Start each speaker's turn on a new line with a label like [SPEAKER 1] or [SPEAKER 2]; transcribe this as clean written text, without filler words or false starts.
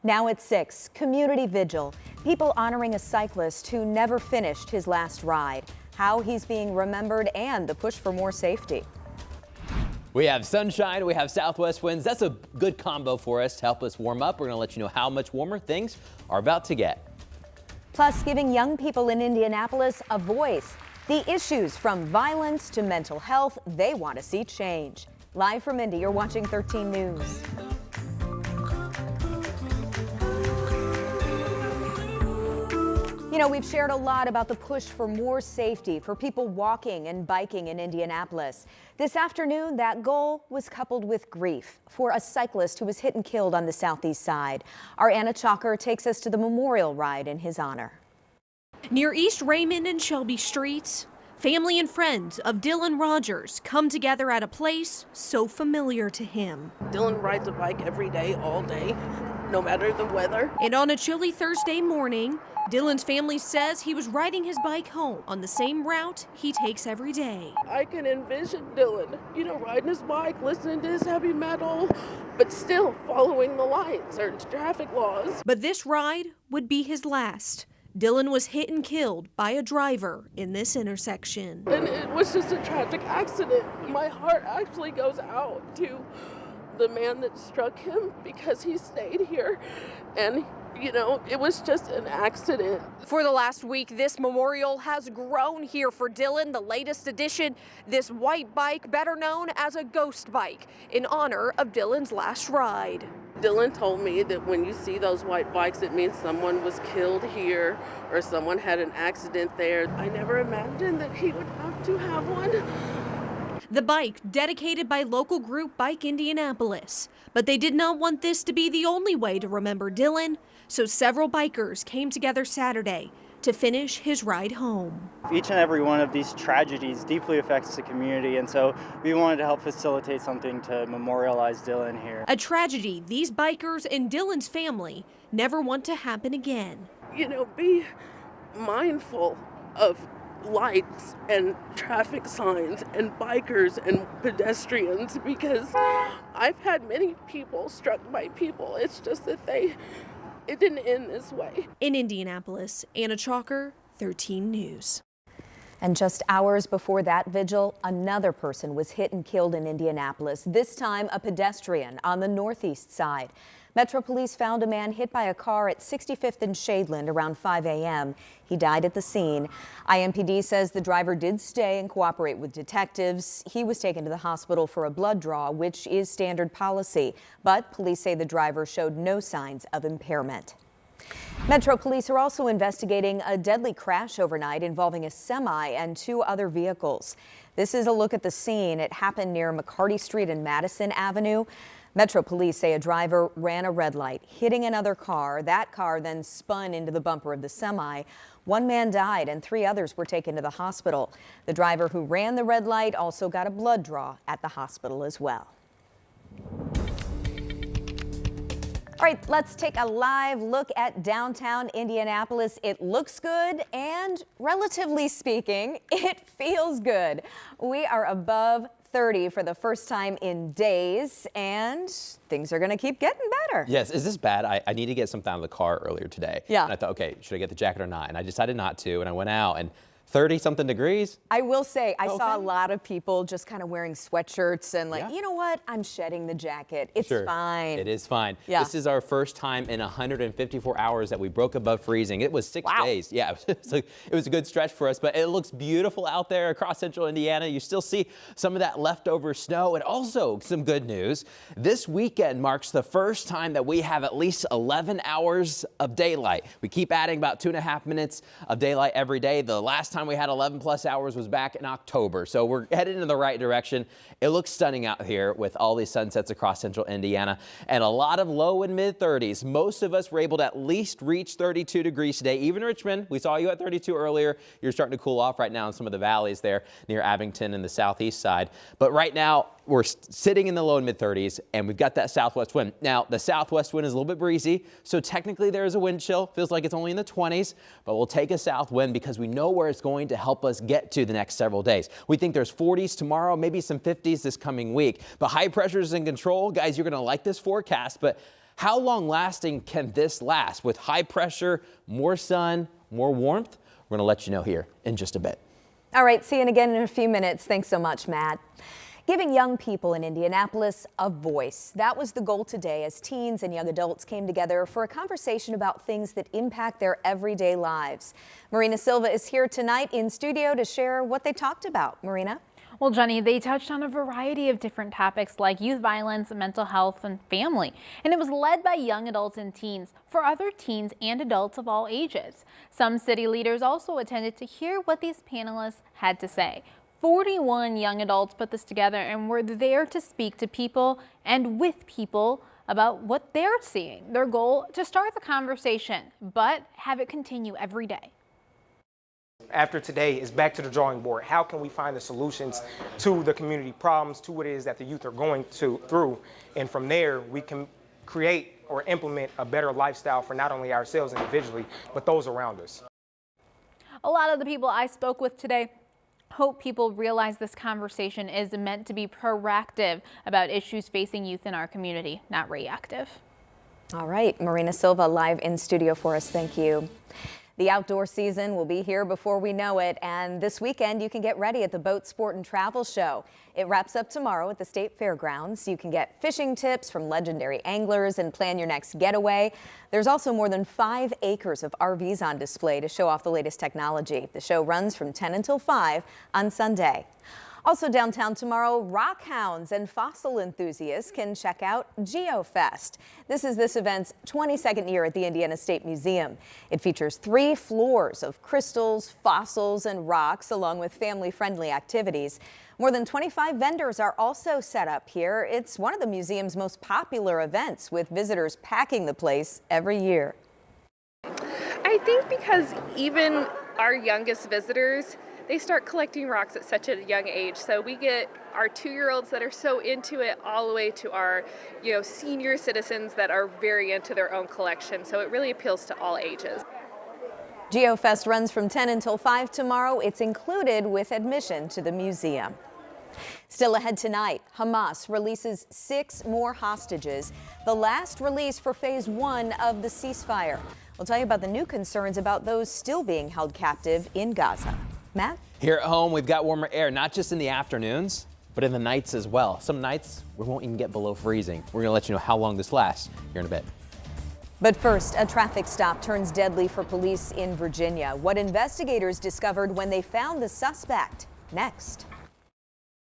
[SPEAKER 1] Now at 6, community vigil. People honoring a cyclist who never finished his last ride. How he's being remembered and the push for more safety.
[SPEAKER 2] We have sunshine, we have southwest winds. That's a good combo for us to help us warm up. We're going to let you know how much warmer things are about to get.
[SPEAKER 1] Plus, giving young people in Indianapolis a voice. The issues from violence to mental health they want to see change. Live from Indy, you're watching 13 News. You know, we've shared a lot about the push for more safety for people walking and biking in Indianapolis. This afternoon, that goal was coupled with grief for a cyclist who was hit and killed on the southeast side. Our Anna Chalker takes us to the memorial ride in his honor.
[SPEAKER 3] Near East Raymond and Shelby Streets, family and friends of Dylan Rogers come together at a place so familiar to him.
[SPEAKER 4] Dylan rides a bike every day, all day, no matter the weather.
[SPEAKER 3] And on a chilly Thursday morning, Dylan's family says he was riding his bike home on the same route he takes every day.
[SPEAKER 4] I can envision Dylan, riding his bike, listening to his heavy metal, but still following the lights or traffic laws.
[SPEAKER 3] But this ride would be his last. Dylan was hit and killed by a driver in this intersection.
[SPEAKER 4] And it was just a tragic accident. My heart actually goes out to the man that struck him because he stayed here and it was just an accident.
[SPEAKER 3] For the last week, this memorial has grown here for Dylan. The latest addition, this white bike, better known as a ghost bike, in honor of Dylan's last ride.
[SPEAKER 4] Dylan told me that when you see those white bikes, it means someone was killed here or someone had an accident there. I never imagined that he would have to have one.
[SPEAKER 3] The bike dedicated by local group Bike Indianapolis. But they did not want this to be the only way to remember Dylan, so several bikers came together Saturday to finish his ride home.
[SPEAKER 5] Each and every one of these tragedies deeply affects the community, and so we wanted to help facilitate something to memorialize Dylan here.
[SPEAKER 3] A tragedy these bikers and Dylan's family never want to happen again.
[SPEAKER 4] Be mindful of lights and traffic signs and bikers and pedestrians, because I've had many people struck by people. It's just that it didn't end this way.
[SPEAKER 3] In Indianapolis, Anna Chalker, 13 News.
[SPEAKER 1] And just hours before that vigil, another person was hit and killed in Indianapolis, this time a pedestrian on the northeast side. Metro Police found a man hit by a car at 65th and Shadeland around 5 a.m. He died at the scene. IMPD says the driver did stay and cooperate with detectives. He was taken to the hospital for a blood draw, which is standard policy. But police say the driver showed no signs of impairment. Metro Police are also investigating a deadly crash overnight involving a semi and 2 other vehicles. This is a look at the scene. It happened near McCarty Street and Madison Avenue. Metro Police say a driver ran a red light, hitting another car. That car then spun into the bumper of the semi. 1 man died and 3 others were taken to the hospital. The driver who ran the red light also got a blood draw at the hospital as well. All right, let's take a live look at downtown Indianapolis. It looks good and, relatively speaking, it feels good. We are above 30 for the first time in days, and things are going to keep getting better.
[SPEAKER 2] Yes, is this bad? I need to get something out of the car earlier today.
[SPEAKER 1] Yeah.
[SPEAKER 2] And I thought, okay, should I get the jacket or not? And I decided not to, and I went out, and 30-something degrees.
[SPEAKER 1] I will say, I saw a lot of people just kind of wearing sweatshirts and
[SPEAKER 2] Yeah.
[SPEAKER 1] you know what? I'm shedding the jacket. It's
[SPEAKER 2] Sure.
[SPEAKER 1] fine.
[SPEAKER 2] It is fine.
[SPEAKER 1] Yeah.
[SPEAKER 2] This is our first time in 154 hours that we broke above freezing. It was 6
[SPEAKER 1] Wow.
[SPEAKER 2] days. Yeah, it was a good stretch for us, but it looks beautiful out there across central Indiana. You still see some of that leftover snow, and also some good news. This weekend marks the first time that we have at least 11 hours of daylight. We keep adding about 2.5 minutes of daylight every day. The last time we had 11 plus hours was back in October. So we're headed in the right direction. It looks stunning out here with all these sunsets across central Indiana and a lot of low and mid 30s. Most of us were able to at least reach 32 degrees today. Even Richmond, we saw you at 32 earlier. You're starting to cool off right now in some of the valleys there near Abington and the southeast side. But right now, we're sitting in the low and mid 30s, and we've got that southwest wind. Now, the southwest wind is a little bit breezy, so technically there is a wind chill. Feels like it's only in the 20s, but we'll take a south wind because we know where it's going to help us get to the next several days. We think there's 40s tomorrow, maybe some 50s this coming week. But high pressure is in control. Guys, you're going to like this forecast, but How long lasting can this last? With high pressure, more sun, more warmth? We're going to let you know here in just a bit.
[SPEAKER 1] All right, see you again in a few minutes. Thanks so much, Matt. Giving young people in Indianapolis a voice. That was the goal today as teens and young adults came together for a conversation about things that impact their everyday lives. Marina Silva is here tonight in studio to share what they talked about. Marina?
[SPEAKER 6] Well, Jenny, they touched on a variety of different topics like youth violence, mental health, and family. And it was led by young adults and teens for other teens and adults of all ages. Some city leaders also attended to hear what these panelists had to say. 41 young adults put this together and were there to speak to people and with people about what they're seeing. Their goal to start the conversation, but have it continue every day.
[SPEAKER 7] After today is back to the drawing board. How can we find the solutions to the community problems, to what it is that the youth are going through? And from there, we can create or implement a better lifestyle for not only ourselves individually, but those around us.
[SPEAKER 6] A lot of the people I spoke with today hope people realize this conversation is meant to be proactive about issues facing youth in our community, not reactive.
[SPEAKER 1] All right, Marina Silva live in studio for us. Thank you. The outdoor season will be here before we know it, and this weekend you can get ready at the Boat Sport and Travel Show. It wraps up tomorrow at the State Fairgrounds. You can get fishing tips from legendary anglers and plan your next getaway. There's also more than 5 acres of RVs on display to show off the latest technology. The show runs from 10 until 5 on Sunday. Also downtown tomorrow, rock hounds and fossil enthusiasts can check out GeoFest. This is this event's 22nd year at the Indiana State Museum. It features 3 floors of crystals, fossils, and rocks, along with family-friendly activities. More than 25 vendors are also set up here. It's one of the museum's most popular events, with visitors packing the place every year.
[SPEAKER 8] I think because even our youngest visitors, they start collecting rocks at such a young age. So we get our 2-year-olds that are so into it all the way to our, senior citizens that are very into their own collection. So it really appeals to all ages.
[SPEAKER 1] GeoFest runs from 10 until 5 tomorrow. It's included with admission to the museum. Still ahead tonight, Hamas releases 6 more hostages, the last release for phase 1 of the ceasefire. We'll tell you about the new concerns about those still being held captive in Gaza. Matt?
[SPEAKER 2] Here at home, we've got warmer air, not just in the afternoons, but in the nights as well. Some nights we won't even get below freezing. We're going to let you know how long this lasts here in a bit.
[SPEAKER 1] But first, a traffic stop turns deadly for police in Virginia. What investigators discovered when they found the suspect. Next.